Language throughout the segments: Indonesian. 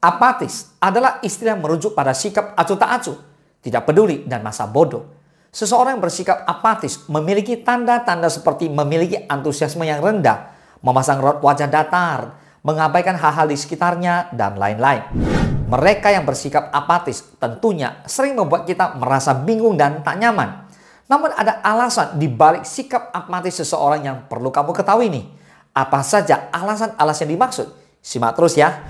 Apatis adalah istilah yang merujuk pada sikap acuh tak acuh, tidak peduli, dan masa bodoh. Seseorang yang bersikap apatis memiliki tanda-tanda seperti memiliki antusiasme yang rendah, memasang raut wajah datar, mengabaikan hal-hal di sekitarnya, dan lain-lain. Mereka yang bersikap apatis tentunya sering membuat kita merasa bingung dan tak nyaman. Namun ada alasan di balik sikap apatis seseorang yang perlu kamu ketahui nih. Apa saja alasan-alasan yang dimaksud? Simak terus ya.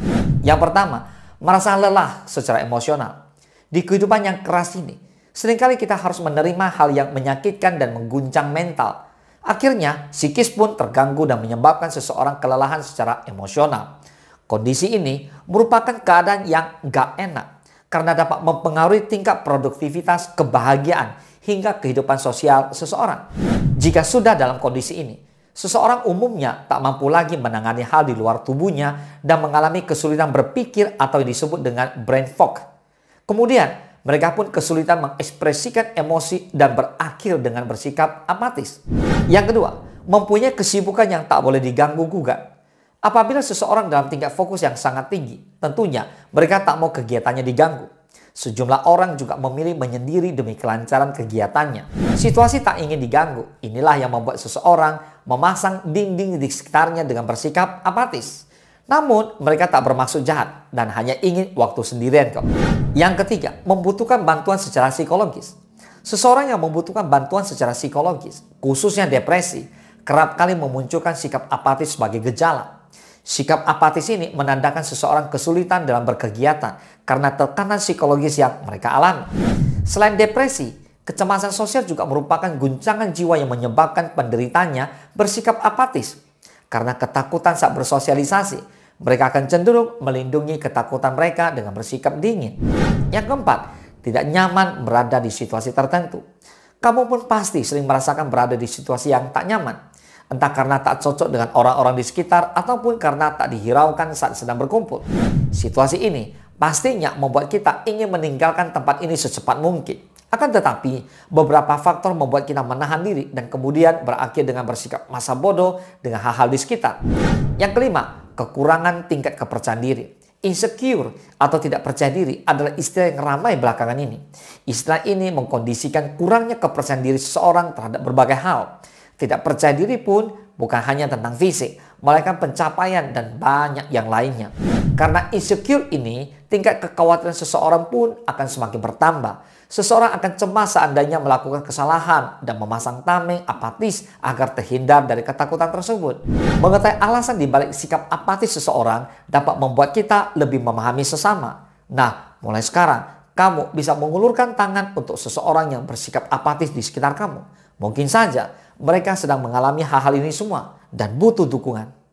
Yang pertama, merasa lelah secara emosional. Di kehidupan yang keras ini, seringkali kita harus menerima hal yang menyakitkan dan mengguncang mental. Akhirnya, psikis pun terganggu dan menyebabkan seseorang kelelahan secara emosional. Kondisi ini merupakan keadaan yang gak enak karena dapat mempengaruhi tingkat produktivitas, kebahagiaan, hingga kehidupan sosial seseorang. Jika sudah dalam kondisi ini, seseorang umumnya tak mampu lagi menangani hal di luar tubuhnya dan mengalami kesulitan berpikir atau yang disebut dengan brain fog. Kemudian, mereka pun kesulitan mengekspresikan emosi dan berakhir dengan bersikap apatis. Yang kedua, mempunyai kesibukan yang tak boleh diganggu-gugat. Apabila seseorang dalam tingkat fokus yang sangat tinggi, tentunya mereka tak mau kegiatannya diganggu. Sejumlah orang juga memilih menyendiri demi kelancaran kegiatannya. Situasi tak ingin diganggu, inilah yang membuat seseorang memasang dinding di sekitarnya dengan bersikap apatis. Namun, mereka tak bermaksud jahat dan hanya ingin waktu sendirian kok. Yang ketiga, membutuhkan bantuan secara psikologis. Seseorang yang membutuhkan bantuan secara psikologis, khususnya depresi, kerap kali memunculkan sikap apatis sebagai gejala. Sikap apatis ini menandakan seseorang kesulitan dalam berkegiatan karena tekanan psikologis yang mereka alami. Selain depresi, kecemasan sosial juga merupakan guncangan jiwa yang menyebabkan penderitanya bersikap apatis. Karena ketakutan saat bersosialisasi, mereka akan cenderung melindungi ketakutan mereka dengan bersikap dingin. Yang keempat, tidak nyaman berada di situasi tertentu. Kamu pun pasti sering merasakan berada di situasi yang tak nyaman. Entah karena tak cocok dengan orang-orang di sekitar ataupun karena tak dihiraukan saat sedang berkumpul. Situasi ini pastinya membuat kita ingin meninggalkan tempat ini secepat mungkin. Akan tetapi, beberapa faktor membuat kita menahan diri dan kemudian berakhir dengan bersikap masa bodoh dengan hal-hal di sekitar. Yang kelima, kekurangan tingkat kepercayaan diri. Insecure atau tidak percaya diri adalah istilah yang ramai belakangan ini. Istilah ini mengkondisikan kurangnya kepercayaan diri seseorang terhadap berbagai hal. Tidak percaya diri pun bukan hanya tentang fisik, melainkan pencapaian dan banyak yang lainnya. Karena insecure ini, tingkat kekhawatiran seseorang pun akan semakin bertambah. Seseorang akan cemas seandainya melakukan kesalahan dan memasang tameng apatis agar terhindar dari ketakutan tersebut. Mengetahui alasan di balik sikap apatis seseorang dapat membuat kita lebih memahami sesama. Nah, mulai sekarang kamu bisa mengulurkan tangan untuk seseorang yang bersikap apatis di sekitar kamu. Mungkin saja mereka sedang mengalami hal-hal ini semua dan butuh dukungan.